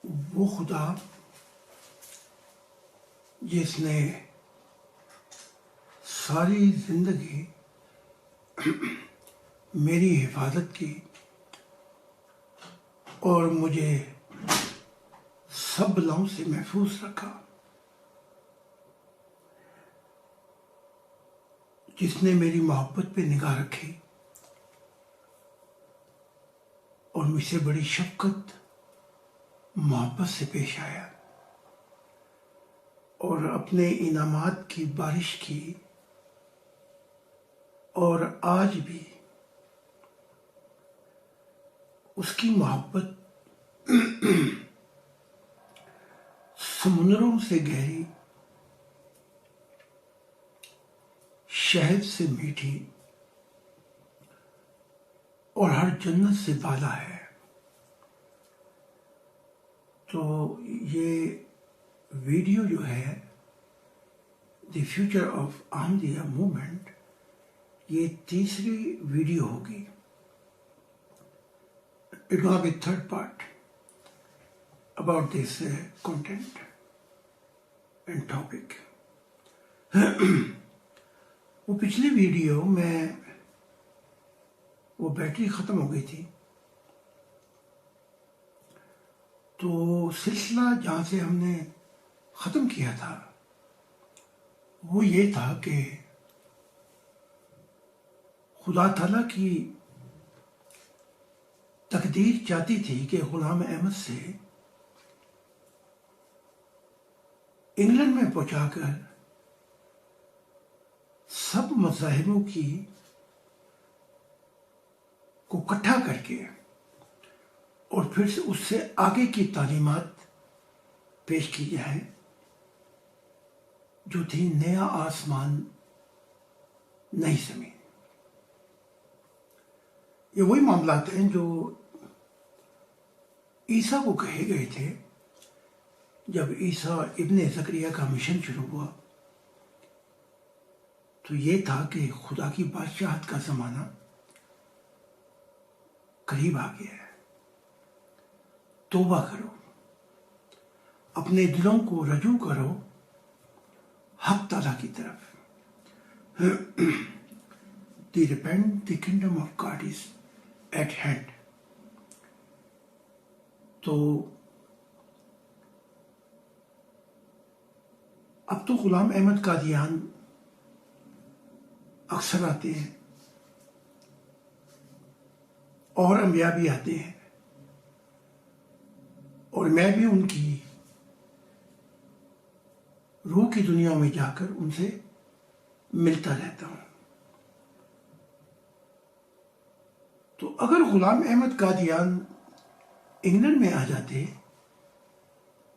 وہ خدا جس نے ساری زندگی میری حفاظت کی اور مجھے سب بلاؤں سے محفوظ رکھا، جس نے میری محبت پہ نگاہ رکھی اور مجھ سے بڑی شفقت محبت سے پیش آیا اور اپنے انعامات کی بارش کی، اور آج بھی اس کی محبت سمندروں سے گہری، شہد سے میٹھی اور ہر جنت سے بالا ہے۔ تو یہ ویڈیو جو ہے the future of Ahmadiyya movement, یہ تیسری ویڈیو ہوگی۔ It's gonna be third part about this content and topic. وہ پچھلی ویڈیو میں وہ بیٹری ختم ہو گئی تھی، تو سلسلہ جہاں سے ہم نے ختم کیا تھا وہ یہ تھا کہ خدا تعالیٰ کی تقدیر چاہتی تھی کہ غلام احمد سے انگلینڈ میں پہنچا کر سب مذاہبوں کو اکٹھا کر کے اور پھر سے اس سے آگے کی تعلیمات پیش کی جائیں، جو تھی نیا آسمان نئی زمین۔ یہ وہی معاملات ہیں جو عیسیٰ کو کہے گئے تھے جب عیسیٰ ابن زکریا کا مشن شروع ہوا، تو یہ تھا کہ خدا کی بادشاہت کا زمانہ قریب آ گیا ہے، توبہ کرو، اپنے دلوں کو رجوع کرو حق تعالیٰ کی طرف۔ repent, the kingdom of God is at hand۔ تو اب تو غلام احمد قادیان اکثر آتے ہیں اور انبیاء بھی آتے ہیں، اور میں بھی ان کی روح کی دنیا میں جا کر ان سے ملتا رہتا ہوں۔ تو اگر غلام احمد قادیان انگلینڈ میں آ جاتے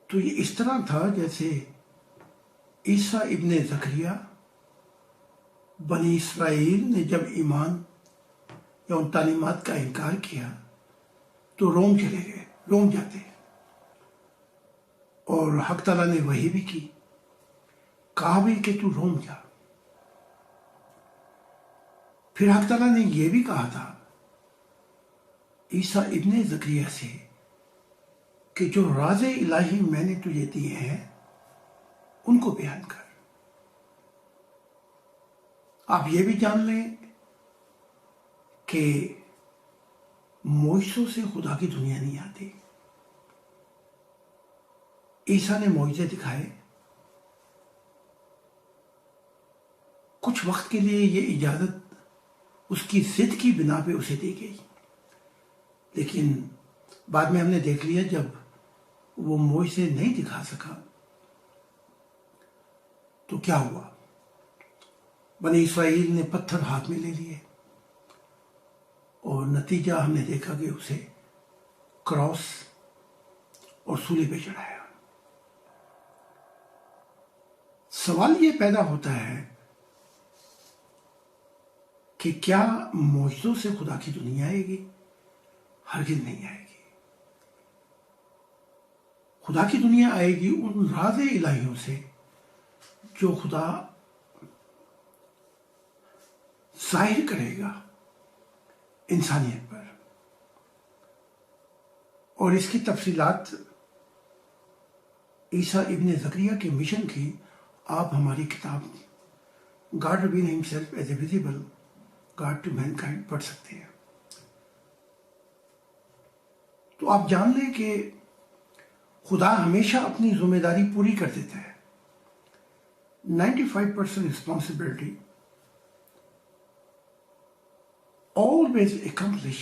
تو یہ اس طرح تھا جیسے عیسیٰ ابن زکریا بنی اسرائیل نے جب ایمان یا ان تعلیمات کا انکار کیا تو روم چلے گئے، روم جاتے، اور حق تعالیٰ نے وحی بھی کی، کہا بھی کہ تو روم جا۔ پھر حق تعالیٰ نے یہ بھی کہا تھا عیسیٰ ابن زکریا سے کہ جو راز الہی میں نے تجھے دیے ہیں ان کو بیان کر۔ آپ یہ بھی جان لیں کہ معجزوں سے خدا کی دنیا نہیں آتی۔ عیسیٰ نے معجزے دکھائے، کچھ وقت کے لیے یہ اجازت اس کی ضد کی بنا پہ اسے دی گئی، لیکن بعد میں ہم نے دیکھ لیا جب وہ معجزے نہیں دکھا سکا تو کیا ہوا، بنی اسرائیل نے پتھر ہاتھ میں لے لیے، اور نتیجہ ہم نے دیکھا کہ اسے کراس اور سولی پہ چڑھایا۔ سوال یہ پیدا ہوتا ہے کہ کیا معجزوں سے خدا کی دنیا آئے گی؟ ہرگز نہیں آئے گی۔ خدا کی دنیا آئے گی ان راز الہیوں سے جو خدا ظاہر کرے گا انسانیت پر، اور اس کی تفصیلات عیسیٰ ابن زکریا کے مشن کی آپ ہماری کتاب God reveal himself as a visible God to mankind پڑھ سکتے ہیں. تو آپ جان لیں کہ خدا ہمیشہ اپنی ذمہ داری پوری کر دیتا ہے. 95% responsibility always accomplish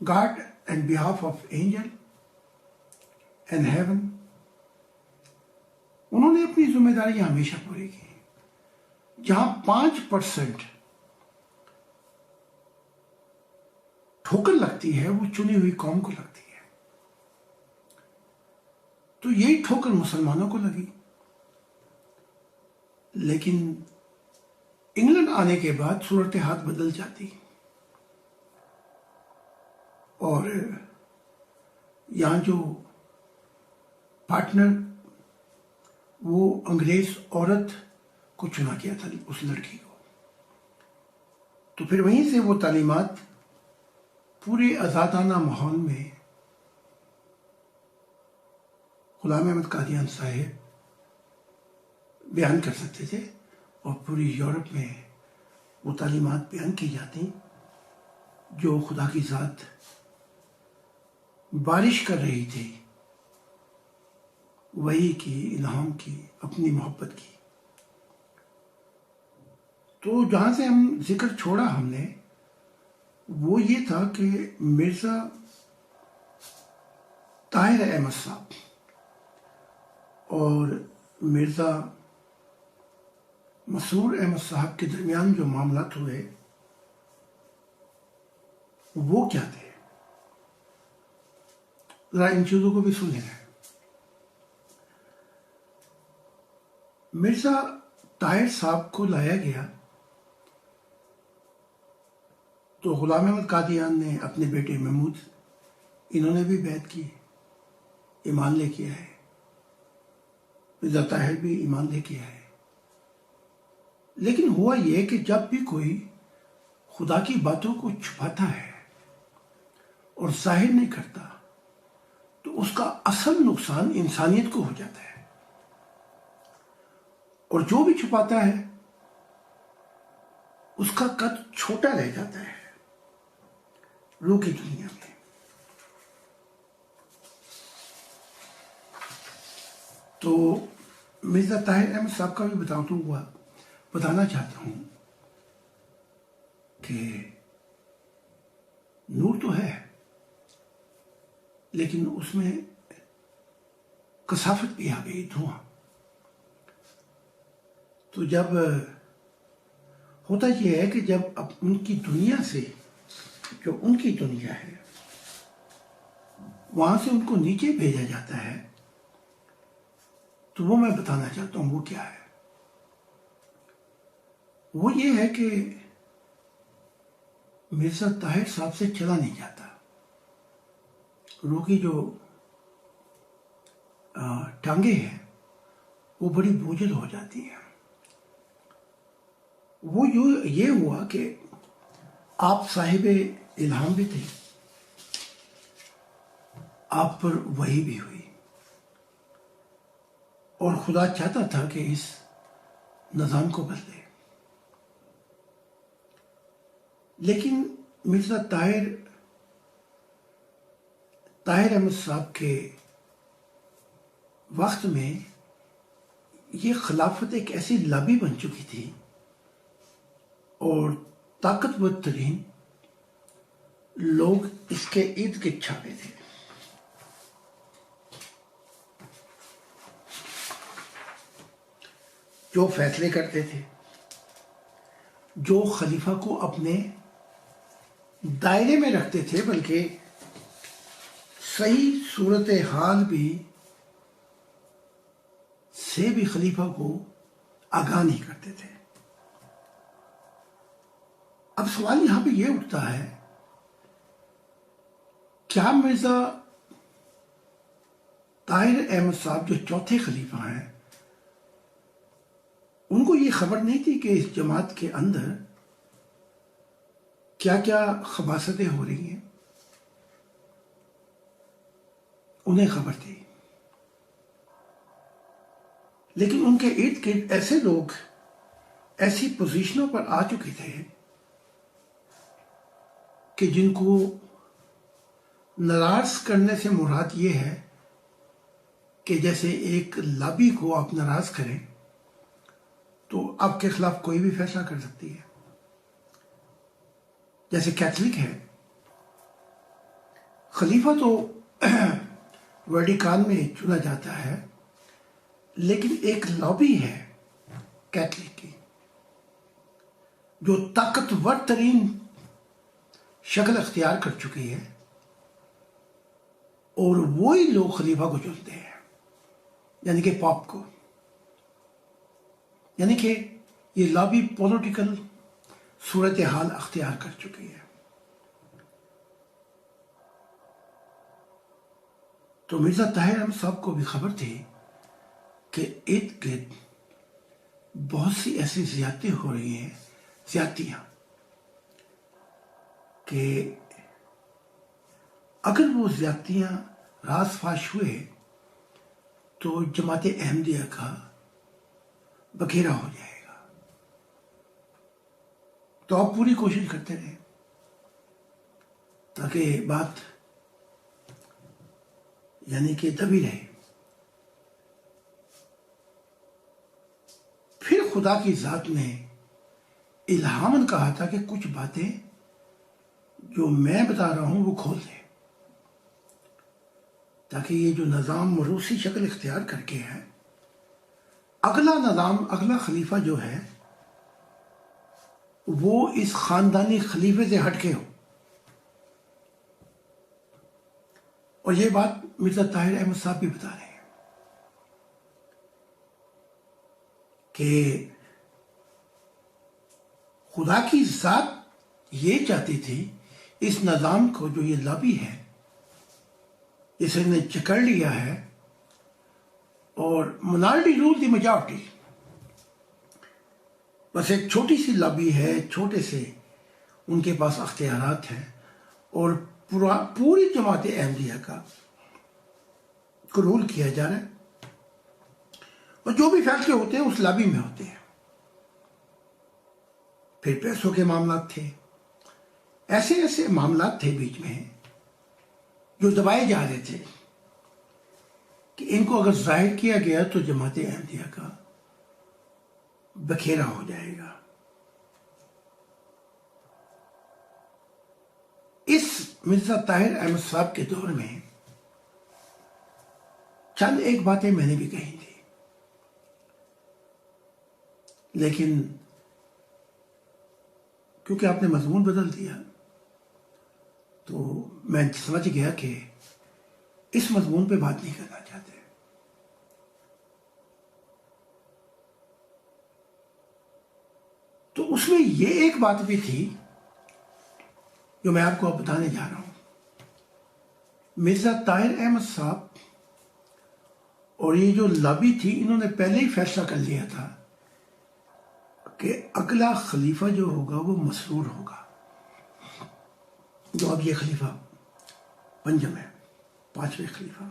God and behalf of angel and heaven. انہوں نے اپنی ذمہ داریاں ہمیشہ پوری کی. جہاں 5% ٹھوکر لگتی ہے وہ چنی ہوئی قوم کو لگتی ہے. تو یہی ٹھوکر مسلمانوں کو لگی. لیکن انگلینڈ آنے کے بعد صورتحال بدل جاتی اور یہاں جو پارٹنر وہ انگریز عورت کو چنا کیا تھا اس لڑکی کو. تو پھر وہیں سے وہ تعلیمات پورے آزادانہ ماحول میں غلام احمد قادیان صاحب بیان کر سکتے تھے اور پوری یورپ میں وہ تعلیمات بیان کی جاتی جو خدا کی ذات بارش کر رہی تھی وحی کی، الہام کی، اپنی محبت کی. تو جہاں سے ہم ذکر چھوڑا ہم نے وہ یہ تھا کہ مرزا طاہر احمد صاحب اور مرزا مسرور احمد صاحب کے درمیان جو معاملات ہوئے وہ کیا تھے. ذرا ان چیزوں کو بھی سنیں. مرزا طاہر صاحب کو لایا گیا تو غلام احمد قادیان نے اپنے بیٹے محمود انہوں نے بھی بیعت کی، ایمان لے کے آئے. مرزا طاہر بھی ایمان لے کے آئے. لیکن ہوا یہ کہ جب بھی کوئی خدا کی باتوں کو چھپاتا ہے اور ظاہر نہیں کرتا تو اس کا اصل نقصان انسانیت کو ہو جاتا ہے. اور جو بھی چھپاتا ہے اس کا قد چھوٹا رہ جاتا ہے روح کی دنیا میں. تو مرزا طاہر احمد صاحب کا بھی بتانا چاہتا ہوں کہ نور تو ہے لیکن اس میں کثافت بھی آ گئی، دھواں. تو جب ہوتا یہ ہے کہ جب اب ان کی دنیا سے جو ان کی دنیا ہے وہاں سے ان کو نیچے بھیجا جاتا ہے تو وہ میں بتانا چاہتا ہوں وہ کیا ہے. وہ یہ ہے کہ مرزا طاہر صاحب سے چلا نہیں جاتا. روح کی جو ٹانگیں ہیں وہ بڑی بوجھل ہو جاتی ہیں. وہ یہ ہوا کہ آپ صاحب الہام بھی تھے، آپ پر وحی بھی ہوئی اور خدا چاہتا تھا کہ اس نظام کو بدلے. لیکن مرزا طاہر احمد صاحب کے وقت میں یہ خلافت ایک ایسی لابی بن چکی تھی اور طاقتور ترین لوگ اس کے ارد گرد چھاپے تھے. جو فیصلے کرتے تھے، جو خلیفہ کو اپنے دائرے میں رکھتے تھے بلکہ صحیح صورتحال سے بھی خلیفہ کو آگاہ نہیں کرتے تھے. اب سوال یہاں پہ یہ اٹھتا ہے کیا مرزا طاہر احمد صاحب جو چوتھے خلیفہ ہیں ان کو یہ خبر نہیں تھی کہ اس جماعت کے اندر کیا کیا خباثتیں ہو رہی ہیں؟ انہیں خبر تھی. لیکن ان کے ارد گرد ایسے لوگ ایسی پوزیشنوں پر آ چکے تھے کہ جن کو ناراض کرنے سے مراد یہ ہے کہ جیسے ایک لابی کو آپ ناراض کریں تو آپ کے خلاف کوئی بھی فیصلہ کر سکتی ہے. جیسے کیتھولک ہے، خلیفہ تو ویٹیکان میں چنا جاتا ہے، لیکن ایک لابی ہے کیتھولک کی جو طاقتور ترین شکل اختیار کر چکی ہے، اور وہی لوگ خلیفہ کو چنتے ہیں، یعنی کہ پاپ کو. یعنی کہ یہ لابی پولیٹیکل صورتحال اختیار کر چکی ہے. تو مرزا طاہر احمد صاحب کو بھی خبر تھی کہ ارد گرد بہت سی ایسی زیادتیاں ہو رہی ہیں، کہ اگر وہ زیادتیاں راز فاش ہوئے تو جماعت احمدیہ کا بکھیرا ہو جائے گا. تو آپ پوری کوشش کرتے رہیں تاکہ بات یعنی کہ دبی رہے. پھر خدا کی ذات نے الہاماً کہا تھا کہ کچھ باتیں جو میں بتا رہا ہوں وہ کھول دیں، تاکہ یہ جو نظام موروثی شکل اختیار کر کے ہے، اگلا نظام، اگلا خلیفہ جو ہے وہ اس خاندانی خلیفے سے ہٹ کے ہو. اور یہ بات مرزا طاہر احمد صاحب بھی بتا رہے ہیں کہ خدا کی ذات یہ چاہتی تھی اس نظام کو، جو یہ لابی ہے اسے نے جکڑ لیا ہے، اور منالٹی رول دی میجارٹی، بس ایک چھوٹی سی لابی ہے، چھوٹے سے ان کے پاس اختیارات ہیں، اور پوری جماعت احمدیہ کا رول کیا جا رہا ہے، اور جو بھی فیصلے ہوتے ہیں اس لابی میں ہوتے ہیں. پھر پیسوں کے معاملات تھے، ایسے ایسے معاملات تھے بیچ میں جو دبائے جا رہے تھے کہ ان کو اگر ظاہر کیا گیا تو جماعت احمدیہ کا بکھیرا ہو جائے گا. اس مرزا طاہر احمد صاحب کے دور میں چند ایک باتیں میں نے بھی کہی تھی، لیکن کیونکہ آپ نے مضمون بدل دیا تو میں سمجھ گیا کہ اس مضمون پہ بات نہیں کرنا چاہتے. تو اس میں یہ ایک بات بھی تھی جو میں آپ کو اب بتانے جا رہا ہوں. مرزا طاہر احمد صاحب اور یہ جو لابی تھی، انہوں نے پہلے ہی فیصلہ کر لیا تھا کہ اگلا خلیفہ جو ہوگا وہ مسرور ہوگا، جو اب یہ خلیفہ پنجم ہے، 5ویں خلیفہ.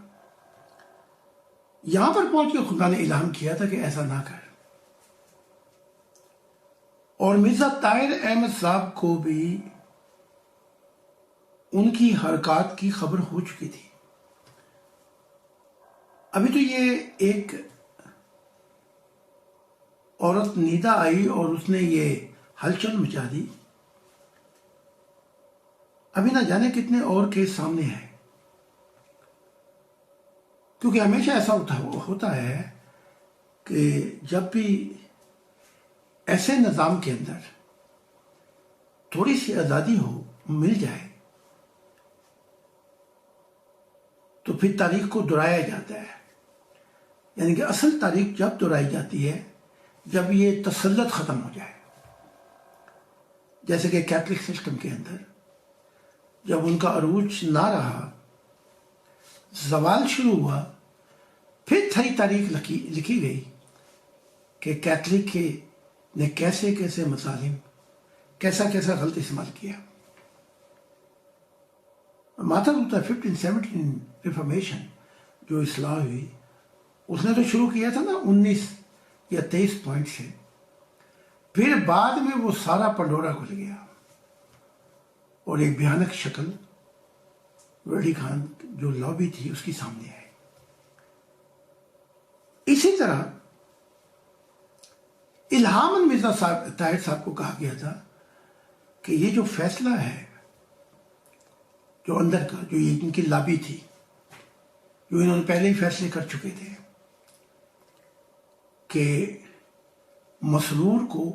یہاں پر پہنچ کے خدا نے اعلان کیا تھا کہ ایسا نہ کر. اور مرزا طاہر احمد صاحب کو بھی ان کی حرکات کی خبر ہو چکی تھی. ابھی تو یہ ایک عورت نیدا آئی اور اس نے یہ ہلچل مچا دی، ابھی نہ جانے کتنے اور کیس سامنے ہیں. کیونکہ ہمیشہ ایسا ہوتا ہے کہ جب بھی ایسے نظام کے اندر تھوڑی سی آزادی مل جائے تو پھر تاریخ کو دہرایا جاتا ہے. یعنی کہ اصل تاریخ جب دہرائی جاتی ہے جب یہ تسلط ختم ہو جائے. جیسے کہ کیتھولک سسٹم کے اندر جب ان کا عروج نہ رہا، زوال شروع ہوا، پھر تھری تاریخ لکھی گئی کہ کیتھولک نے کیسے کیسے مظالم، کیسا غلط استعمال کیا. مارٹن لوتھر 1517 ریفارمیشن جو اصلاح ہوئی، اس نے تو شروع کیا تھا نا 19 یا 23 پوائنٹ سے، پھر بعد میں وہ سارا پنڈورا کھل گیا اور ایک بھیانک شکل ولی خان جو لابی تھی اس کی سامنے آئی۔ اسی طرح الہاماً مرزا طاہر صاحب کو کہا گیا تھا کہ یہ جو فیصلہ ہے جو اندر کا، جو یہ ان کی لابی تھی، جو انہوں نے پہلے ہی فیصلے کر چکے تھے کہ مسرور کو،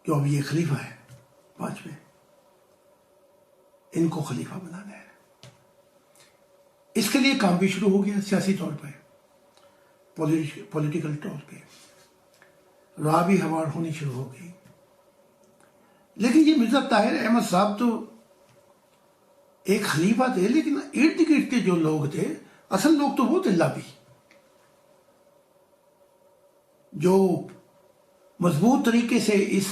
جو اب یہ خلیفہ ہے 5ویں، ان کو خلیفہ بنانا ہے۔ اس کے لیے کام بھی شروع ہو گیا سیاسی طور پہ، پولیٹیکل طور پہ، راہ بھی ہموار ہونی شروع ہو گئی۔ لیکن یہ مرزا طاہر احمد صاحب تو ایک خلیفہ تھے، لیکن ارد گرد کے جو لوگ تھے، اصل لوگ تو وہ تھے لابی، جو مضبوط طریقے سے اس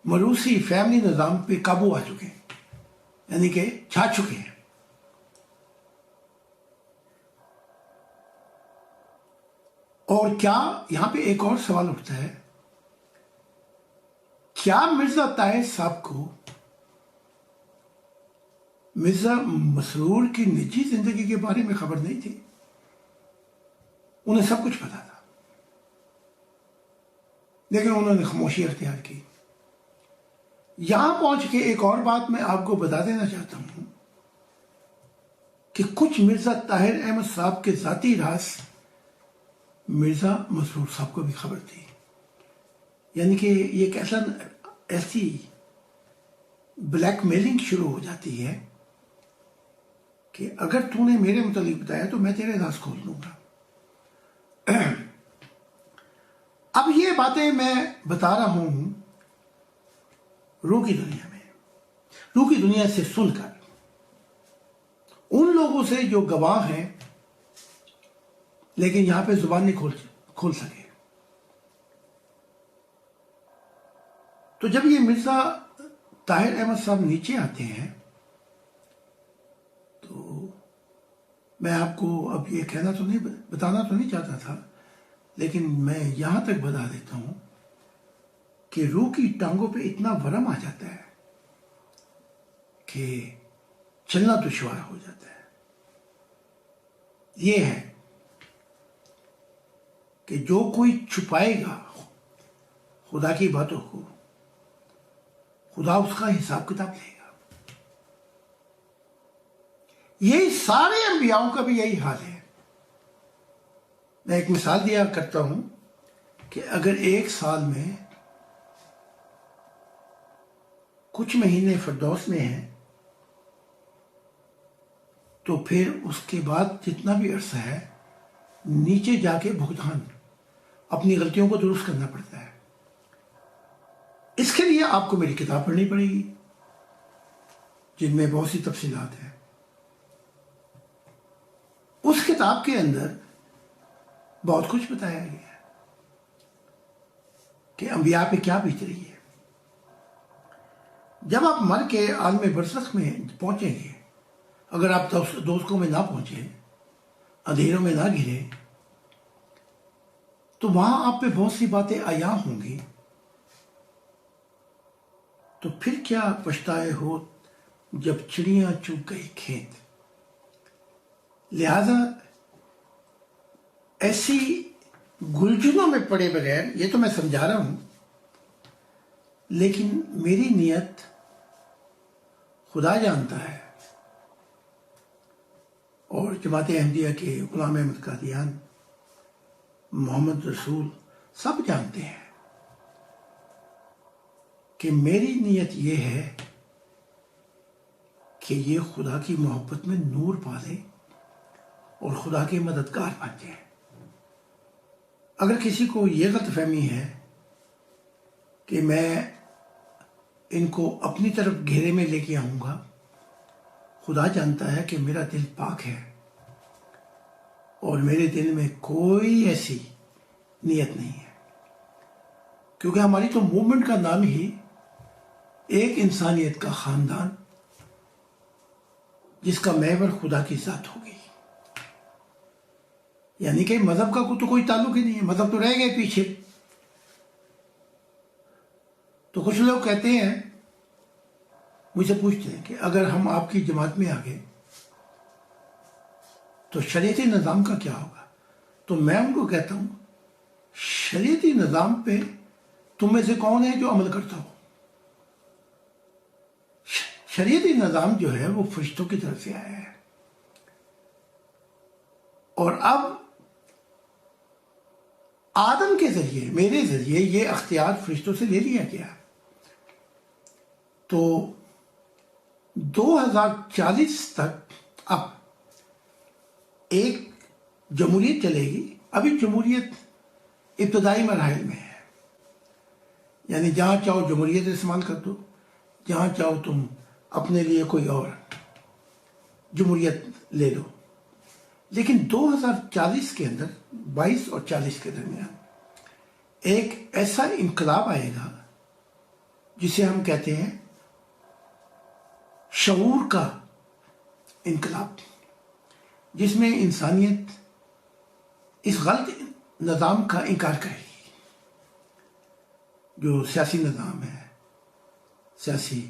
موروثی فیملی نظام پہ قابو آ چکے ہیں، یعنی کہ چھا چکے ہیں۔ اور کیا یہاں پہ ایک اور سوال اٹھتا ہے، کیا مرزا طاہر صاحب کو مرزا مسرور کی نجی زندگی کے بارے میں خبر نہیں تھی؟ انہیں سب کچھ پتا تھا، لیکن انہوں نے خاموشی اختیار کی۔ یہاں پہنچ کے ایک اور بات میں آپ کو بتا دینا چاہتا ہوں کہ کچھ مرزا طاہر احمد صاحب کے ذاتی راز مرزا مسرور صاحب کو بھی خبر تھی، یعنی کہ یہ ایسی بلیک میلنگ شروع ہو جاتی ہے کہ اگر تو نے میرے متعلق بتایا تو میں تیرے راز کھول دوں گا۔ اب یہ باتیں میں بتا رہا ہوں روح کی دنیا میں، روح کی دنیا سے سن کر، ان لوگوں سے جو گواہ ہیں لیکن یہاں پہ زبان نہیں کھول سکے۔ تو جب یہ مرزا طاہر احمد صاحب نیچے آتے ہیں تو میں آپ کو اب یہ بتانا تو نہیں چاہتا تھا، لیکن میں یہاں تک بتا دیتا ہوں کہ روح کی ٹانگوں پہ اتنا ورم آ جاتا ہے کہ چلنا دشوار ہو جاتا ہے۔ یہ ہے کہ جو کوئی چھپائے گا خدا کی باتوں کو، خدا اس کا حساب کتاب لے گا۔ یہی سارے انبیاؤں کا بھی یہی حال ہے۔ میں ایک مثال دیا کرتا ہوں کہ اگر ایک سال میں کچھ مہینے فردوس میں ہیں تو پھر اس کے بعد جتنا بھی عرصہ ہے نیچے جا کے بھگتان، اپنی غلطیوں کو درست کرنا پڑتا ہے۔ اس کے لیے آپ کو میری کتاب پڑھنی پڑے گی جن میں بہت سی تفصیلات ہیں۔ اس کتاب کے اندر بہت کچھ بتایا گیا ہے کہ انبیاء پہ کیا بیت رہی ہے۔ جب آپ مر کے عالم برزخ میں پہنچیں گے، اگر آپ دوزخوں میں نہ پہنچے، اندھیروں میں نہ گرے، تو وہاں آپ پہ بہت سی باتیں عیاں ہوں گی۔ تو پھر کیا پچھتائے ہو جب چڑیاں چگ گئی کھیت۔ لہذا ایسی گلجنوں میں پڑے بغیر، یہ تو میں سمجھا رہا ہوں، لیکن میری نیت خدا جانتا ہے، اور جماعت احمدیہ کے غلام احمد قادیان، محمد رسول سب جانتے ہیں کہ میری نیت یہ ہے کہ یہ خدا کی محبت میں نور پالے اور خدا کے مددگار بن جائے۔ اگر کسی کو یہ غلط فہمی ہے کہ میں ان کو اپنی طرف گھیرے میں لے کے آؤں گا، خدا جانتا ہے کہ میرا دل پاک ہے اور میرے دل میں کوئی ایسی نیت نہیں ہے، کیونکہ ہماری تو موومنٹ کا نام ہی ایک انسانیت کا خاندان جس کا محور خدا کی ذات ہوگی۔ یعنی کہ مذہب کا تو کوئی تعلق ہی نہیں ہے، مذہب تو رہ گئے پیچھے. تو کچھ لوگ کہتے ہیں، مجھ سے پوچھتے ہیں کہ اگر ہم آپ کی جماعت میں آ گئے تو شریعتی نظام کا کیا ہوگا؟ تو میں ان کو کہتا ہوں، شریعتی نظام پہ تم میں سے کون ہے جو عمل کرتا ہو؟ شریعتی نظام جو ہے وہ فرشتوں کی طرف سے آیا ہے، اور اب آدم کے ذریعے، میرے ذریعے یہ اختیار فرشتوں سے لے لیا گیا. تو 2040 تک اب ایک جمہوریت چلے گی. ابھی جمہوریت ابتدائی مراحل میں ہے، یعنی جہاں چاہو جمہوریت استعمال کر دو، جہاں چاہو تم اپنے لیے کوئی اور جمہوریت لے لو. لیکن 2040 کے اندر، 22 اور 40 کے درمیان ایک ایسا انقلاب آئے گا جسے ہم کہتے ہیں شعور کا انقلاب، جس میں انسانیت اس غلط نظام کا انکار کرے گی جو سیاسی نظام ہے، سیاسی،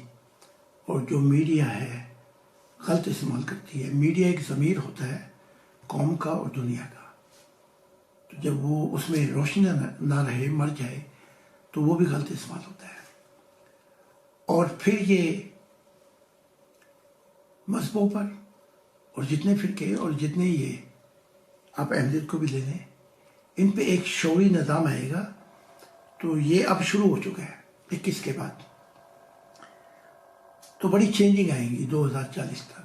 اور جو میڈیا ہے غلط استعمال کرتی ہے. میڈیا ایک ضمیر ہوتا ہے قوم کا اور دنیا کا، تو جب وہ اس میں روشنی نہ رہے، مر جائے، تو وہ بھی غلط استعمال ہوتا ہے. اور پھر یہ مذہبوں پر، اور جتنے فرقے اور جتنے یہ آپ احمدیت کو بھی لے لیں، ان پہ ایک شعوری نظام آئے گا. تو یہ اب شروع ہو چکا ہے 21 کے بعد. تو بڑی چینجنگ آئیں گی 2040 تک.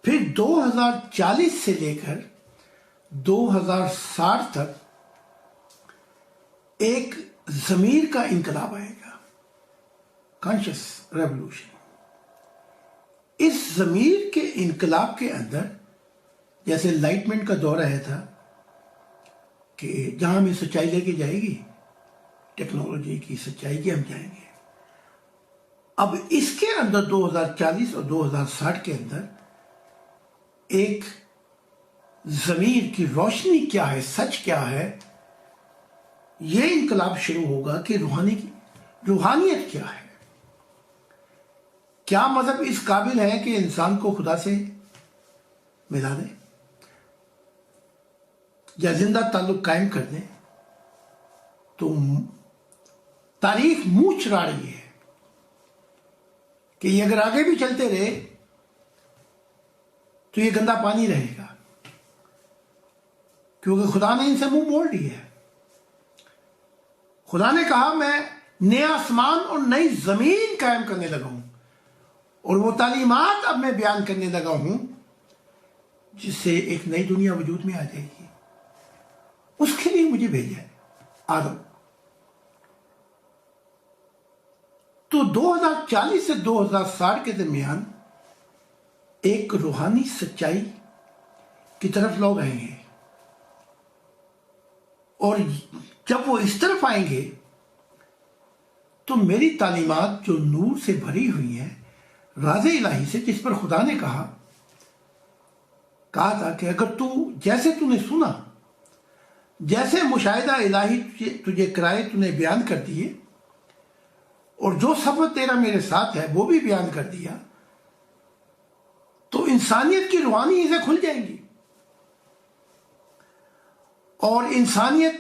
پھر 2040 سے لے کر 2060 تک ایک ضمیر کا انقلاب آئے گا، کانشس ریولوشن. اس ضمیر کے انقلاب کے اندر، جیسے لائٹمنٹ کا دور آیا تھا کہ جہاں ہمیں سچائی لے کے جائے گی، ٹیکنالوجی کی سچائی کی، ہم جائیں گے. اب اس کے اندر 2040 اور 2060 کے اندر ایک ضمیر کی روشنی کیا ہے، سچ کیا ہے، یہ انقلاب شروع ہوگا کہ روحانیت کیا ہے. کیا مذہب اس قابل ہے کہ انسان کو خدا سے ملا دے یا زندہ تعلق قائم کر دے؟ تو تاریخ منہ چرا رہی ہے کہ یہ اگر آگے بھی چلتے رہے تو یہ گندا پانی رہے گا، کیونکہ خدا نے ان سے منہ موڑ لیا ہے. خدا نے کہا میں نیا آسمان اور نئی زمین قائم کرنے لگا ہوں، اور وہ تعلیمات اب میں بیان کرنے لگا ہوں جس سے ایک نئی دنیا وجود میں آ جائے گی. اس کے لیے مجھے بھیجا ہے آدم. تو 2040 سے 2060 کے درمیان ایک روحانی سچائی کی طرف لوگ آئیں گے، اور جب وہ اس طرف آئیں گے تو میری تعلیمات جو نور سے بھری ہوئی ہیں، راز الہی سے، جس پر خدا نے کہا تھا کہ اگر جیسے تو نے سنا، جیسے مشاہدہ الہی تجھے کرائے تو نے بیان کر دیے، اور جو سفر تیرا میرے ساتھ ہے وہ بھی بیان کر دیا، تو انسانیت کی روحانی اسے کھل جائیں گی، اور انسانیت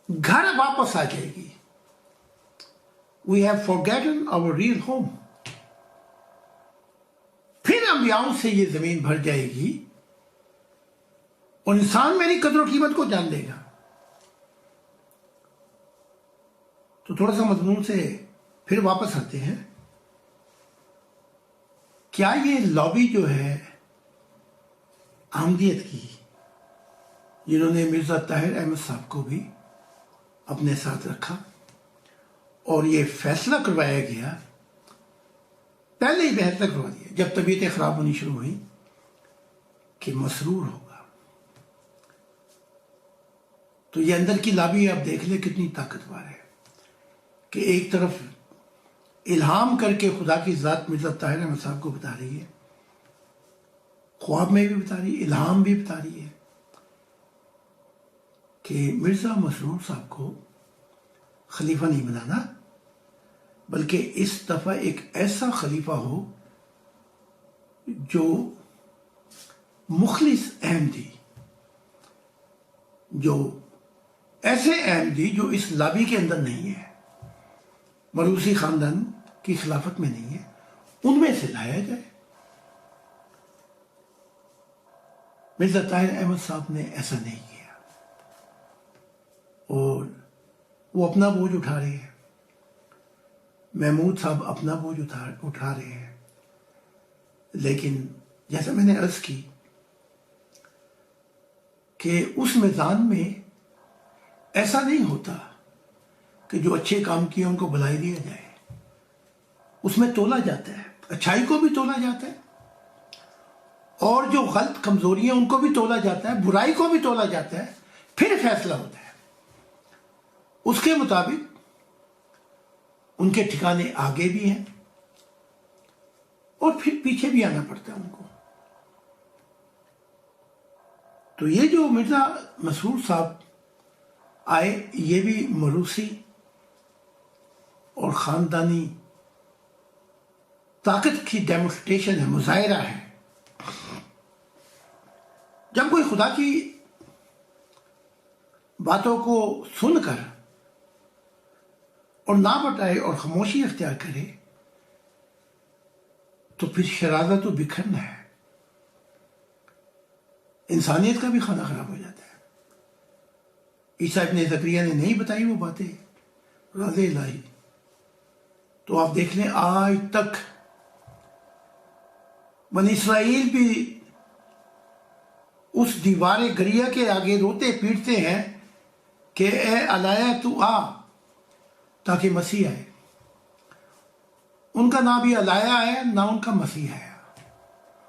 گھر واپس آ جائے گی. We have forgotten our real home. پھر انبیاؤں سے یہ زمین بھر جائے گی، اور انسان میری قدر و قیمت کو جان لے گا. تو تھوڑا سا مضمون سے پھر واپس آتے ہیں. کیا یہ لابی جو ہے احمدیت کی، جنہوں نے مرزا طاہر احمد صاحب کو بھی اپنے ساتھ رکھا اور یہ فیصلہ کروایا گیا، پہلے ہی فیصلہ کروا دیا جب طبیعتیں خراب ہونی شروع ہوئی کہ مسرور ہوگا. تو یہ اندر کی لابی آپ دیکھ لیں کتنی طاقتور ہے کہ ایک طرف الہام کر کے خدا کی ذات مرزا طاہر احمد صاحب کو بتا رہی ہے خواب میں بھی بتا رہی ہے، الہام بھی بتا رہی ہے کہ مرزا مسرور صاحب کو خلیفہ نہیں بنانا، بلکہ اس دفعہ ایک ایسا خلیفہ ہو جو مخلص احمدی، جو ایسے احمدی جو اس لابی کے اندر نہیں ہے، مروسی خاندان کی خلافت میں نہیں ہے، ان میں سے لایا جائے۔ مرزا طاہر احمد صاحب نے ایسا نہیں کیا، اور وہ اپنا بوجھ اٹھا رہے ہیں، محمود صاحب اپنا بوجھ اٹھا رہے ہیں، لیکن جیسا میں نے عرض کی کہ اس میدان میں ایسا نہیں ہوتا کہ جو اچھے کام کیے ان کو بلائی دیا جائے، اس میں تولا جاتا ہے، اچھائی کو بھی تولا جاتا ہے، اور جو غلط کمزوریاں ان کو بھی تولا جاتا ہے، برائی کو بھی تولا جاتا ہے، پھر فیصلہ ہوتا ہے۔ اس کے مطابق ان کے ٹھکانے آگے بھی ہیں اور پھر پیچھے بھی آنا پڑتا ہے ان کو۔ تو یہ جو مرزا مسرور صاحب آئے، یہ بھی موروثی اور خاندانی طاقت کی ڈیمونسٹریشن ہے، مظاہرہ ہے۔ جب کوئی خدا کی باتوں کو سن کر اور نہ بتائے اور خاموشی اختیار کرے تو پھر شرارت تو بکھرنا ہے، انسانیت کا بھی کھانا خراب ہو جاتا ہے۔ عیسیٰ ابن زکریا نے نہیں بتائی وہ باتیں، راز الہی، تو آپ دیکھ لیں آج تک بنی اسرائیل بھی اس دیوار گریہ کے آگے روتے پیٹتے ہیں کہ اے علایا تو آ، تاکہ مسیح آئے۔ ان کا نہ بھی علایا آیا، نہ ان کا مسیح آیا،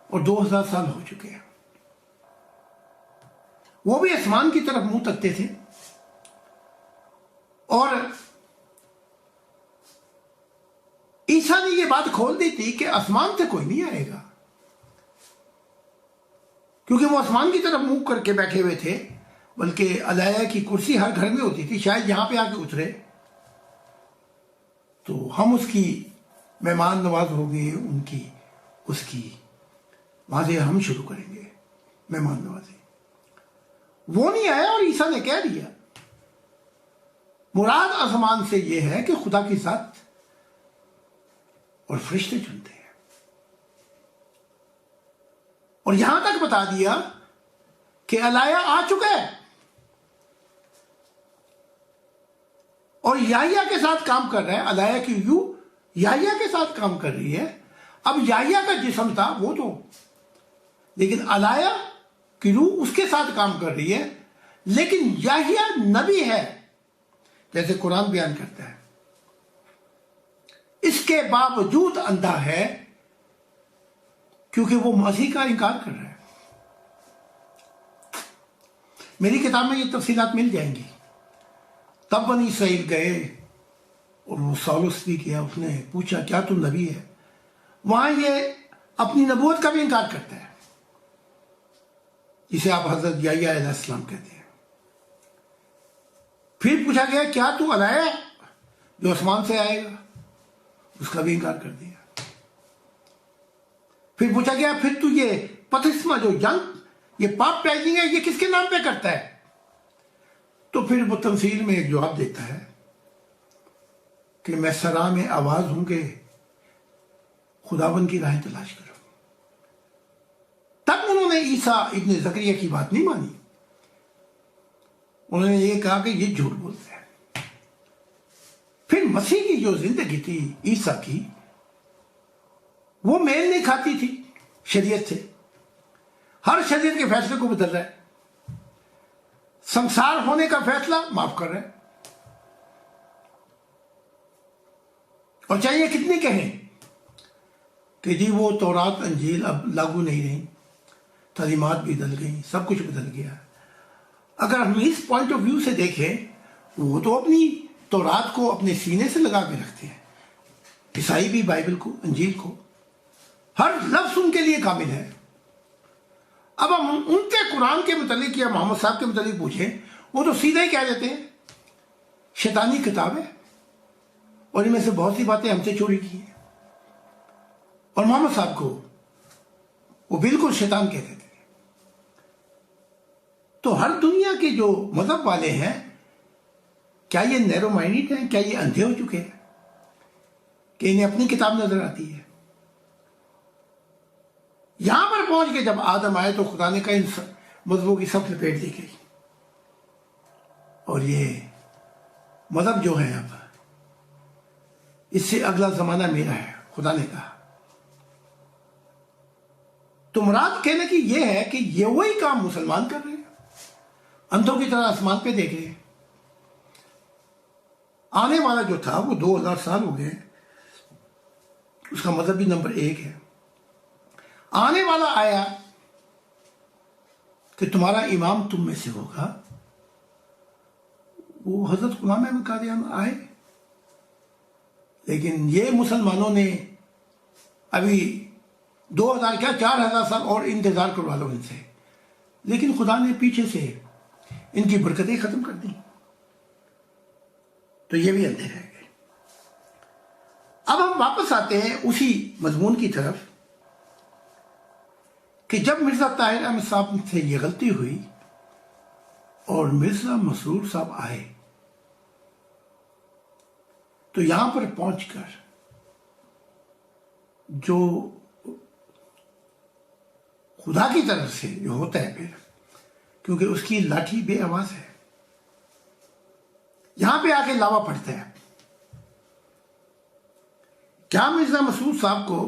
اور 2000 سال ہو چکے ہیں۔ وہ بھی آسمان کی طرف منہ تکتے تھے، اور عیسیٰ نے یہ بات کھول دی تھی کہ آسمان سے کوئی نہیں آئے گا، کیونکہ وہ آسمان کی طرف منہ کر کے بیٹھے ہوئے تھے، بلکہ علیہ کی کرسی ہر گھر میں ہوتی تھی، شاید یہاں پہ آ کے اترے تو ہم اس کی مہمان نواز ہو گئے، اس کی وہاں سے ہم شروع کریں گے مہمان نوازی۔ وہ نہیں آیا، اور عیسیٰ نے کہہ دیا مراد آسمان سے یہ ہے کہ خدا کی ذات اور فرشتے چنتے ہیں، اور یہاں تک بتا دیا کہ علایا آ چکا ہے اور یحییٰ کے ساتھ کام کر رہا ہے۔ علایا کی یوں یحییٰ کے ساتھ کام کر رہی ہے۔ اب یحییٰ کا جسم تھا وہ تو، لیکن علایا کی روح اس کے ساتھ کام کر رہی ہے، لیکن یحییٰ نبی ہے، جیسے قرآن بیان کرتا ہے، اس کے باوجود اندھا ہے کیونکہ وہ مسیح کا انکار کر رہا ہے۔ میری کتاب میں یہ تفصیلات مل جائیں گی۔ تب بنی اسرائیل گئے اور وہ سالوس بھی کیا، اس نے پوچھا کیا تم نبی ہے؟ وہاں یہ اپنی نبوت کا بھی انکار کرتا ہے، جسے آپ حضرت یحییٰ علیہ السلام کہتے ہیں۔ پھر پوچھا گیا کیا تو علایا ہے جو آسمان سے آئے گا؟ اس کا بھی انکار کر دیا۔ پھر پوچھا گیا پھر تو یہ پتسمہ جو جنگ، یہ پاپ ٹائزنگ ہے، یہ کس کے نام پہ کرتا ہے؟ تو پھر وہ تمثیل میں ایک جواب دیتا ہے کہ میں سرا میں آواز ہوں کہ خداوند کی راہیں تلاش کرو۔ تب انہوں نے عیسیٰ ابن زکریا کی بات نہیں مانی، انہوں نے یہ کہا کہ یہ جھوٹ بولتا ہے۔ پھر مسیح کی جو زندگی تھی عیسیٰ کی، وہ میل نہیں کھاتی تھی شریعت سے، ہر شریعت کے فیصلے کو بدل رہا ہے، سنسار ہونے کا فیصلہ معاف کر رہا ہے، اور چاہیے کتنی کہیں کہ جی وہ تورات انجیل اب لاگو نہیں رہی، تعلیمات بھی بدل گئی، سب کچھ بدل گیا۔ اگر ہم اس پوائنٹ آف ویو سے دیکھیں، وہ تو اپنی تورات کو اپنے سینے سے لگا کے رکھتے ہیں، عیسائی بھی بائبل کو، انجیل کو، ہر لفظ ان کے لیے کامل ہے، اب ہم ان کے قرآن کے متعلق یا محمد صاحب کے متعلق پوچھیں، وہ تو سیدھا ہی کہہ دیتے ہیں شیطانی کتاب ہے، اور ان میں سے بہت سی باتیں ہم سے چوری کی ہیں، اور محمد صاحب کو وہ بالکل شیطان کہتے تھے۔ تو ہر دنیا کے جو مذہب والے ہیں، کیا یہ نیرو مائنڈڈ ہیں؟ کیا یہ اندھے ہو چکے ہیں کہ انہیں اپنی کتاب نظر آتی ہے؟ یہاں پر پہنچ کے جب آدم آئے تو خدا نے کہا ان مذہبوں کی سب لپیٹ دی گئی، اور یہ مذہب جو ہے اب اس سے اگلا زمانہ میرا ہے، خدا نے کہا۔ تو مراد کہنے کی یہ ہے کہ یہ وہی کام مسلمان کر رہے ہیں، اندھوں کی طرح آسمان پہ دیکھ رہے ہیں۔ آنے والا جو تھا وہ 2000 سال ہو گئے، اس کا مذہب بھی نمبر 1 ہے۔ آنے والا آیا کہ تمہارا امام تم میں سے ہوگا، وہ حضرت غلام احمد قادیان آئے، لیکن یہ مسلمانوں نے ابھی 2000 کیا 4000 سال اور انتظار کروا لو ان سے، لیکن خدا نے پیچھے سے ان کی برکتیں ختم کر دی، تو یہ بھی اندھے رہ گئے۔ اب ہم واپس آتے ہیں اسی مضمون کی طرف کہ جب مرزا طاہر احمد صاحب سے یہ غلطی ہوئی اور مرزا مسرور صاحب آئے، تو یہاں پر پہنچ کر جو خدا کی طرف سے جو ہوتا ہے، پھر کیونکہ اس کی لاٹھی بے آواز ہے، یہاں پہ آ کے لاوا پڑتا ہے۔ کیا مرزا مسرور صاحب کو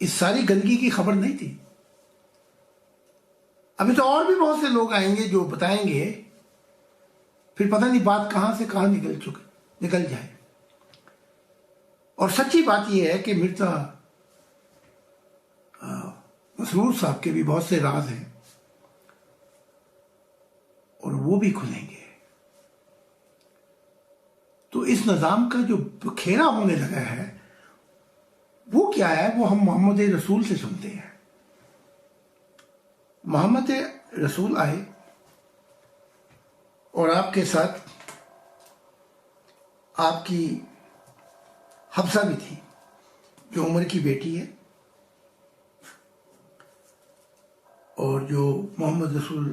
اس ساری گندگی کی خبر نہیں تھی؟ ابھی تو اور بھی بہت سے لوگ آئیں گے جو بتائیں گے، پھر پتہ نہیں بات کہاں سے کہاں نکل جائے۔ اور سچی بات یہ ہے کہ مرزا مسرور صاحب کے بھی بہت سے راز ہیں، اور وہ بھی کھلیں گے۔ تو اس نظام کا جو بکھیرا ہونے لگا ہے وہ کیا ہے؟ وہ ہم محمد رسول سے سنتے ہیں۔ محمد رسول آئے اور آپ کے ساتھ آپ کی حفصہ بھی تھی جو عمر کی بیٹی ہے، اور جو محمد رسول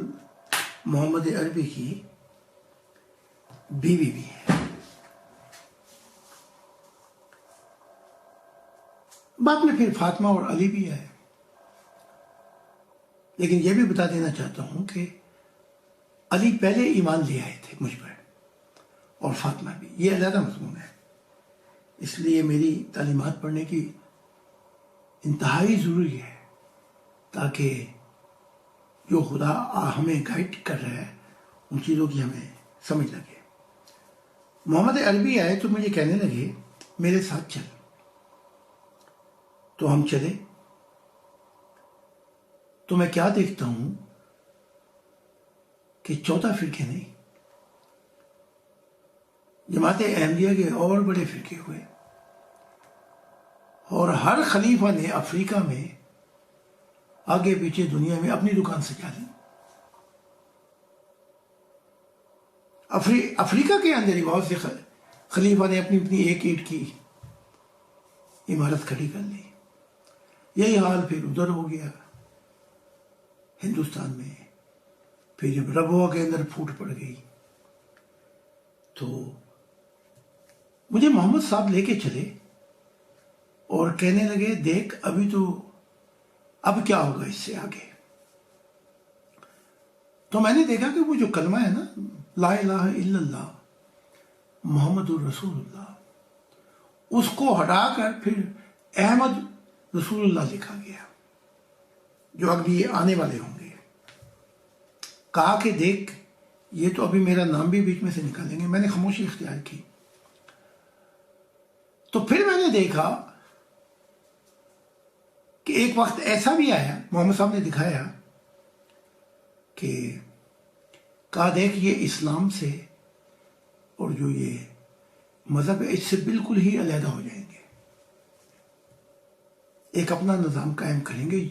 محمد عربی کی بیوی بھی ہے۔ بعد میں پھر فاطمہ اور علی بھی آئے، لیکن یہ بھی بتا دینا چاہتا ہوں کہ علی پہلے ایمان لے آئے تھے مجھ پر، اور فاطمہ بھی، یہ علیحدہ مضمون ہے، اس لیے میری تعلیمات پڑھنے کی انتہائی ضروری ہے تاکہ جو خدا ہمیں گائیڈ کر رہا ہے ان چیزوں کی ہمیں سمجھ لگے۔ محمد عربی آئے تو مجھے کہنے لگے میرے ساتھ چل، تو ہم چلے، تو میں کیا دیکھتا ہوں کہ 14 فرقے نہیں، جماعت احمدیہ کے اور بڑے فرقے ہوئے، اور ہر خلیفہ نے افریقہ میں آگے پیچھے دنیا میں اپنی دکان سجا لی۔ افریقہ کے اندر ہی بہت سے خلیفہ نے اپنی اپنی ایک اینٹ کی عمارت کھڑی کر لی۔ یہی حال پھر ادھر ہو گیا ہندوستان میں، پھر جب ربوہ کے اندر پھوٹ پڑ گئی تو مجھے محمد صاحب لے کے چلے اور کہنے لگے دیکھ ابھی تو اب کیا ہوگا اس سے آگے۔ تو میں نے دیکھا کہ وہ جو کلمہ ہے نا، لا الہ الا اللہ محمد الرسول اللہ، اس کو ہٹا کر پھر احمد رسول اللہ لکھا گیا، جو ابھی آنے والے ہوں گے۔ کہا کہ دیکھ یہ تو ابھی میرا نام بھی بیچ میں سے نکالیں گے۔ میں نے خاموشی اختیار کی۔ تو پھر میں نے دیکھا کہ ایک وقت ایسا بھی آیا، محمد صاحب نے دکھایا کہ کہا دیکھ یہ اسلام سے اور جو یہ مذہب ہے اس سے بالکل ہی علیحدہ ہو جائیں گے، ایک اپنا نظام قائم کریں گے،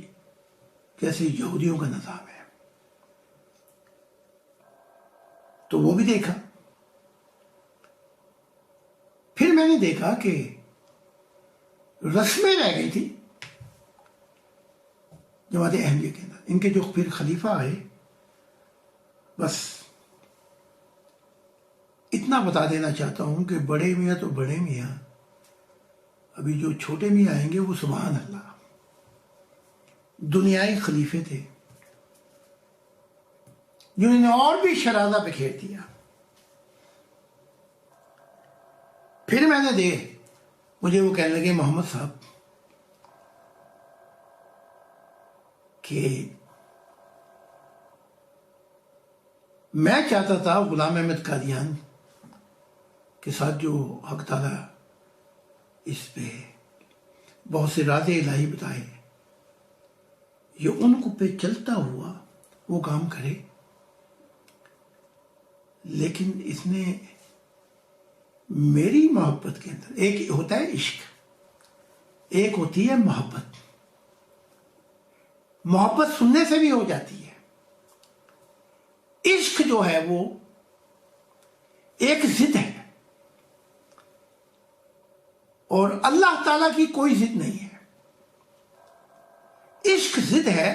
جیسے یہودیوں کا نظام ہے. تو وہ بھی دیکھا. پھر میں نے دیکھا کہ رسمیں رہ گئی تھی جماعت احمدیہ کے اندر. ان کے جو پھر خلیفہ آئے، بس اتنا بتا دینا چاہتا ہوں کہ بڑے میاں تو بڑے میاں، ابھی جو چھوٹے میاں آئیں گے وہ سبحان اللہ دنیائی خلیفے تھے جنہوں نے اور بھی شرازہ بکھیر دیا. پھر میں نے مجھے وہ کہنے لگے محمد صاحب کہ میں چاہتا تھا غلام احمد قادیان کے ساتھ جو حق تعالیٰ اس پہ بہت سے راز الہی بتائے، یہ ان کو پہ چلتا ہوا وہ کام کرے، لیکن اس نے میری محبت کے اندر، ایک ہوتا ہے عشق، ایک ہوتی ہے محبت. محبت سننے سے بھی ہو جاتی ہے. عشق جو ہے وہ ایک ضد ہے، اور اللہ تعالیٰ کی کوئی ضد نہیں ہے. عشق ضد ہے،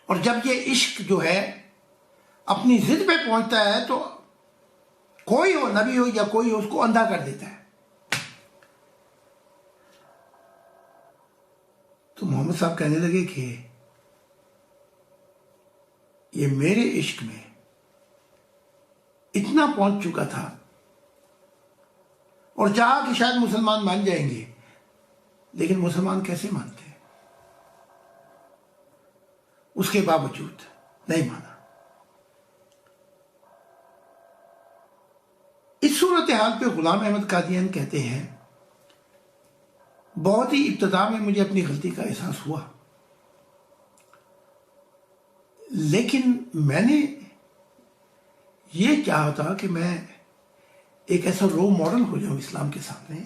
اور جب یہ عشق جو ہے اپنی ضد پہ پہنچتا ہے تو کوئی ہو، نبی ہو یا کوئی ہو، اس کو اندھا کر دیتا ہے. تو محمد صاحب کہنے لگے کہ یہ میرے عشق میں اتنا پہنچ چکا تھا، اور چاہا کہ شاید مسلمان مان جائیں گے، لیکن مسلمان کیسے مانتے ہیں؟ اس کے باوجود نہیں مانا. اس صورتحال پہ غلام احمد قادیان کہتے ہیں بہت ہی ابتدا میں مجھے اپنی غلطی کا احساس ہوا، لیکن میں نے یہ چاہا تھا کہ میں ایک ایسا رول ماڈل ہو جاؤں اسلام کے سامنے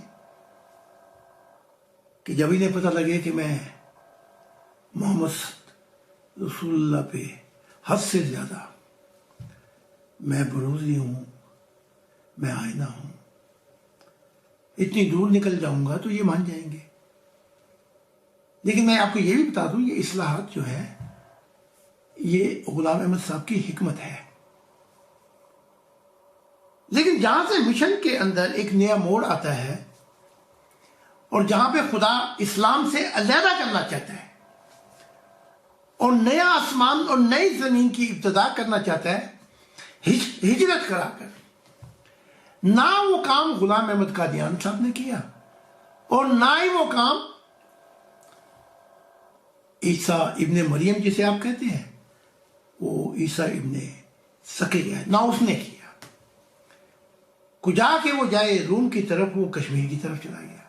کہ جب انہیں پتہ لگے کہ میں محمد رسول اللہ پہ حد سے زیادہ میں بروزی ہوں، میں آئینہ ہوں، اتنی دور نکل جاؤں گا تو یہ مان جائیں گے. لیکن میں آپ کو یہ بھی بتا دوں، یہ اصلاحات جو ہے یہ غلام احمد صاحب کی حکمت ہے. لیکن جہاں سے مشن کے اندر ایک نیا موڑ آتا ہے، اور جہاں پہ خدا اسلام سے علیحدہ کرنا چاہتا ہے اور نیا آسمان اور نئی زمین کی ابتدا کرنا چاہتا ہے ہجرت کرا کر، نہ وہ کام غلام احمد قادیان صاحب نے کیا، اور نہ ہی وہ کام عیسیٰ ابن مریم جسے آپ کہتے ہیں، وہ عیسیٰ ابن سکریا، نہ اس نے کیا. کجا کہ وہ جائے روم کی طرف، وہ کشمیر کی طرف چلا گیا،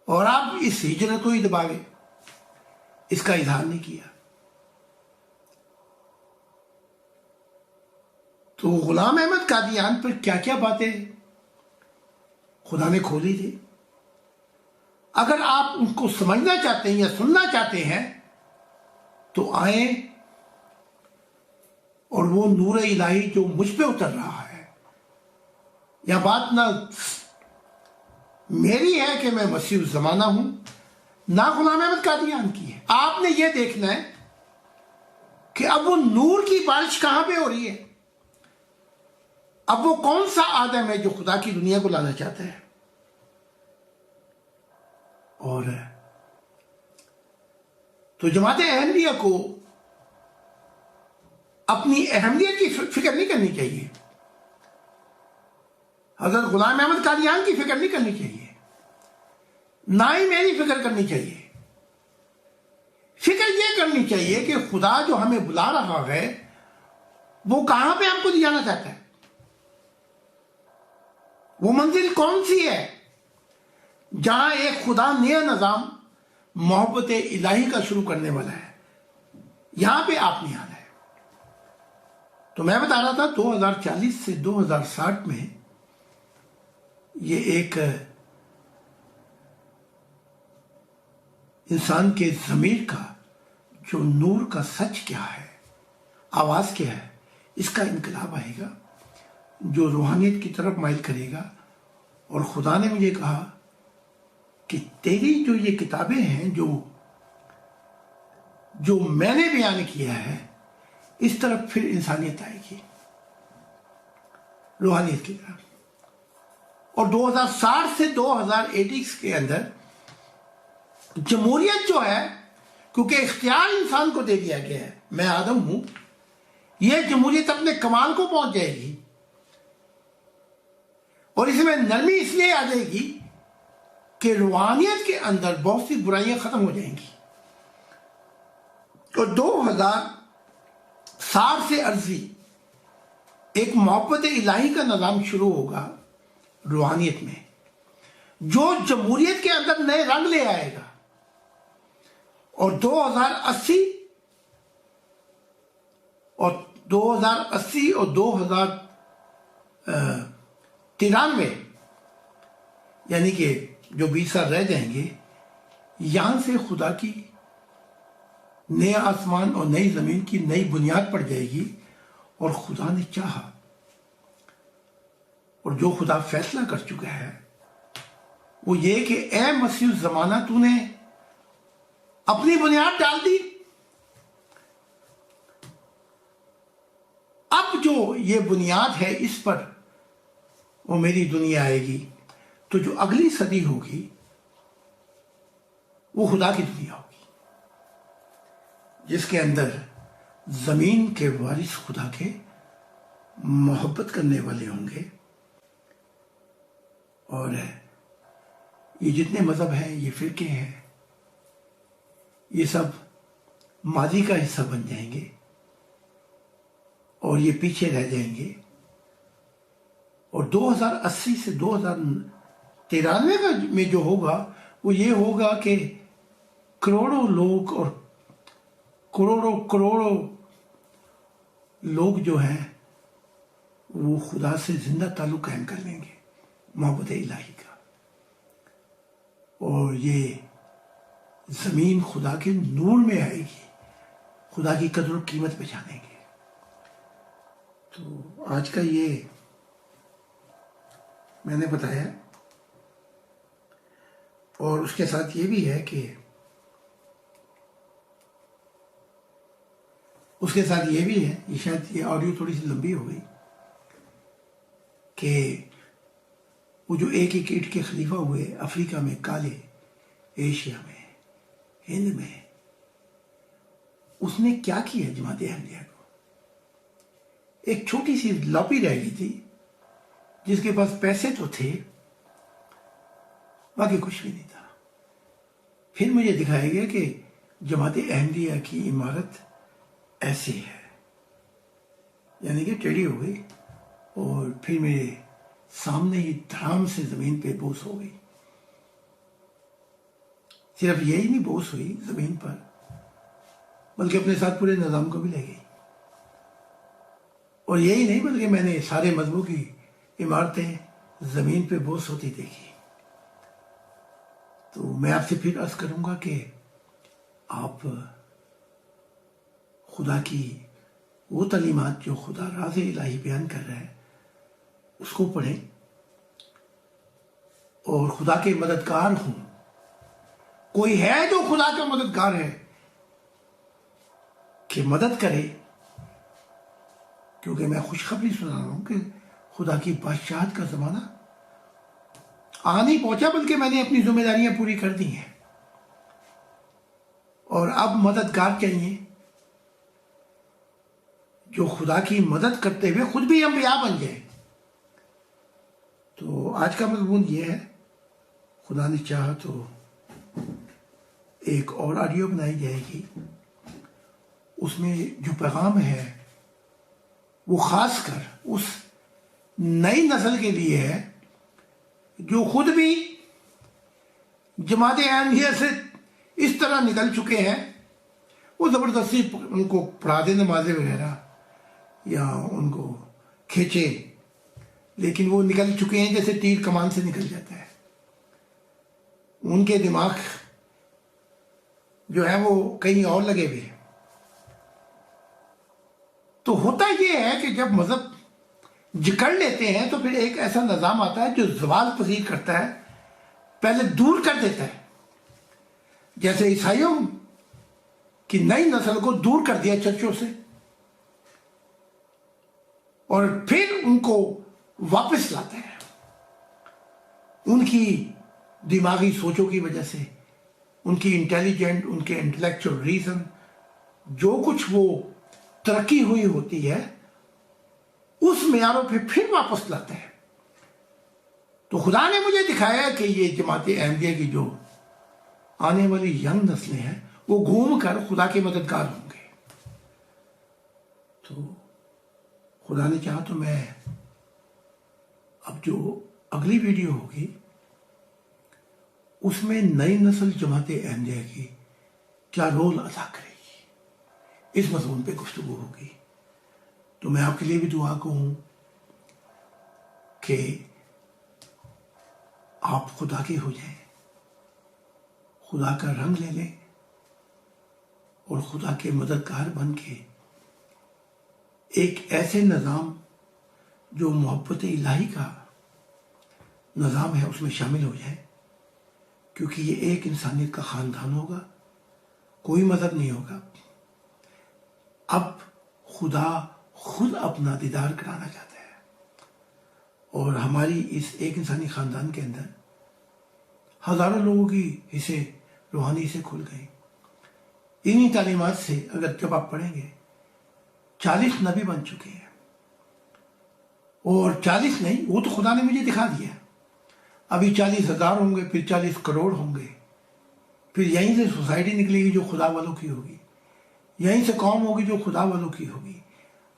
اور آپ اس ہجرت کو ہی دبا گئے، اس کا اظہار نہیں کیا. تو غلام احمد قادیان پر کیا کیا باتیں خدا نے کھولی تھی. اگر آپ ان کو سمجھنا چاہتے ہیں یا سننا چاہتے ہیں تو آئیں، اور وہ نور الہی جو مجھ پہ اتر رہا ہے، یا بات نہ میری ہے کہ میں مسیح الزمانہ ہوں، نہ غلام احمد قادیان کی ہے. آپ نے یہ دیکھنا ہے کہ اب وہ نور کی بارش کہاں پہ ہو رہی ہے، اب وہ کون سا آدم ہے جو خدا کی دنیا کو لانا چاہتا ہے. اور تو جماعت احمدیہ کو اپنی اہمیت کی فکر نہیں کرنی چاہیے، حضرت غلام احمد قادیان کی فکر نہیں کرنی چاہیے، نہ ہی میری فکر کرنی چاہیے. فکر یہ کرنی چاہیے کہ خدا جو ہمیں بلا رہا ہے وہ کہاں پہ ہم کو لے جانا چاہتا ہے، وہ منزل کون سی ہے جہاں ایک خدا نیا نظام محبت الہی کا شروع کرنے والا ہے. یہاں پہ آپ نے آنا ہے. تو میں بتا رہا تھا 2040 سے 2060 میں یہ ایک انسان کے ضمیر کا جو نور کا سچ کیا ہے، آواز کیا ہے، اس کا انقلاب آئے گا جو روحانیت کی طرف مائل کرے گا۔ اور خدا نے مجھے کہا کہ تیری جو یہ کتابیں ہیں جو میں نے بیان کیا ہے، اس طرف پھر انسانیت آئے گی، روحانیت کی طرف۔ اور 2060 سے 2080 کے اندر جمہوریت جو ہے، کیونکہ اختیار انسان کو دے دیا گیا ہے، میں آدم ہوں، یہ جمہوریت اپنے کمال کو پہنچ جائے گی، اور اس میں نرمی اس لیے آ جائے گی کہ روحانیت کے اندر بہت سی برائیاں ختم ہو جائیں گی، اور 2060 سے عرضی ایک محبت الہی کا نظام شروع ہوگا روحانیت میں، جو جمہوریت کے اندر نئے رنگ لے آئے گا۔ اور 2080 اور 2093 یعنی کہ جو 20 سال رہ جائیں گے، یہاں سے خدا کی نئے آسمان اور نئی زمین کی نئی بنیاد پڑ جائے گی۔ اور خدا نے چاہا، اور جو خدا فیصلہ کر چکا ہے، وہ یہ کہ اے مسیح الزمانہ، تو نے اپنی بنیاد ڈال دی، اب جو یہ بنیاد ہے اس پر وہ میری دنیا آئے گی، تو جو اگلی صدی ہوگی وہ خدا کی دنیا ہوگی، جس کے اندر زمین کے وارث خدا کے محبت کرنے والے ہوں گے، اور یہ جتنے مذہب ہیں، یہ فرقے ہیں، یہ سب ماضی کا حصہ بن جائیں گے اور یہ پیچھے رہ جائیں گے۔ اور 2080 سے 2093 میں جو ہوگا وہ یہ ہوگا کہ کروڑوں لوگ اور کروڑوں لوگ جو ہیں وہ خدا سے زندہ تعلق قائم کر لیں گے، محبت الہی کا، اور یہ زمین خدا کے نور میں آئے گی، خدا کی قدر و قیمت پہچانیں گے۔ تو آج کا یہ میں نے بتایا، اور اس کے ساتھ یہ بھی ہے کہ یہ شاید یہ آڈیو تھوڑی سی لمبی ہو گئی، کہ وہ جو ایک اینٹ کے خلیفہ ہوئے افریقہ میں کالے، ایشیا میں، ہند میں، اس نے کیا کیا جماعت احمدیہ کو؟ ایک چھوٹی سی لاپی رہ گئی تھی جس کے پاس پیسے تو تھے، باقی کچھ بھی نہیں تھا۔ پھر مجھے دکھایا گیا کہ جماعت احمدیہ کی عمارت ایسی ہے، یعنی کہ ٹیڑھی ہو گئی، اور پھر میرے سامنے ہی دھڑام سے زمین پہ بوس ہو گئی۔ صرف یہی نہیں بوس ہوئی زمین پر، بلکہ اپنے ساتھ پورے نظام کو بھی لے گئی۔ اور یہی نہیں، بلکہ میں نے سارے مذہبوں کی عمارتیں زمین پہ بوس ہوتی دیکھی۔ تو میں آپ سے پھر عرض کروں گا کہ آپ خدا کی وہ تعلیمات جو خدا راز الہی بیان کر رہا ہے اس کو پڑھیں، اور خدا کے مددگار ہوں۔ کوئی ہے جو خدا کا مددگار ہے کہ مدد کرے، کیونکہ میں خوشخبری سنا رہا ہوں کہ خدا کی بادشاہت کا زمانہ آ نہیں پہنچا، بلکہ میں نے اپنی ذمہ داریاں پوری کر دی ہیں، اور اب مددگار چاہیے جو خدا کی مدد کرتے ہوئے خود بھی انبیاء بن جائے۔ تو آج کا مضمون یہ ہے، خدا نے چاہا تو ایک اور آڈیو بنائی جائے گی، اس میں جو پیغام ہے وہ خاص کر اس نئی نسل کے لیے ہے جو خود بھی جماعت احمدیہ سے اس طرح نکل چکے ہیں، وہ زبردستی ان کو پڑھا دیں نمازیں وغیرہ یا ان کو کھینچے، لیکن وہ نکل چکے ہیں جیسے تیر کمان سے نکل جاتا ہے۔ ان کے دماغ جو ہیں وہ کہیں اور لگے ہوئے ہیں۔ تو ہوتا یہ ہے کہ جب مذہب جکڑ لیتے ہیں تو پھر ایک ایسا نظام آتا ہے جو زوال پذیر کرتا ہے، پہلے دور کر دیتا ہے۔ جیسے عیسائیوں کی نئی نسل کو دور کر دیا چرچوں سے، اور پھر ان کو واپس لاتے ہیں ان کی دماغی سوچوں کی وجہ سے، ان کی انٹیلیجنٹ، ان کے انٹلیکچوئل ریزن، جو کچھ وہ ترقی ہوئی ہوتی ہے اس معیاروں پہ پھر واپس لاتے ہیں۔ تو خدا نے مجھے دکھایا کہ یہ جماعت احمدیہ کی جو آنے والی ینگ نسلیں ہیں وہ گھوم کر خدا کے مددگار ہوں گے۔ تو خدا نے چاہا تو میں اب جو اگلی ویڈیو ہوگی اس میں نئی نسل جماعت احمدیہ کی کیا رول ادا کرے گی، اس مضمون پہ گفتگو ہوگی۔ تو میں آپ کے لیے بھی دعا کروں کہ آپ خدا کے ہو جائیں، خدا کا رنگ لے لیں اور خدا کے مددگار بن کے ایک ایسے نظام جو محبت الہی کا نظام ہے اس میں شامل ہو جائے، کیونکہ یہ ایک انسانیت کا خاندان ہوگا، کوئی مذہب نہیں ہوگا۔ اب خدا خود اپنا دیدار کرانا چاہتا ہے، اور ہماری اس ایک انسانی خاندان کے اندر ہزاروں لوگوں کی حصے روحانی سے کھل گئے۔ انہی تعلیمات سے اگر جب آپ پڑھیں گے 40 نبی بن چکے ہیں، اور 40 نہیں، وہ تو خدا نے مجھے دکھا دیا، ابھی 40,000 ہوں گے، پھر 40 کروڑ ہوں گے، پھر یہیں سے سوسائٹی نکلے گی جو خدا والوں کی ہوگی، یہیں سے قوم ہوگی جو خدا والوں کی ہوگی،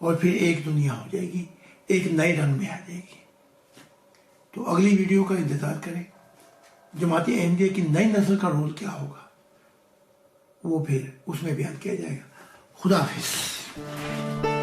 اور پھر ایک دنیا ہو جائے گی، ایک نئے رنگ میں آ جائے گی۔ تو اگلی ویڈیو کا انتظار کریں، جماعت احمدیہ کی نئی نسل کا رول کیا ہوگا وہ پھر اس میں بیان کیا جائے گا۔ خدا حافظ۔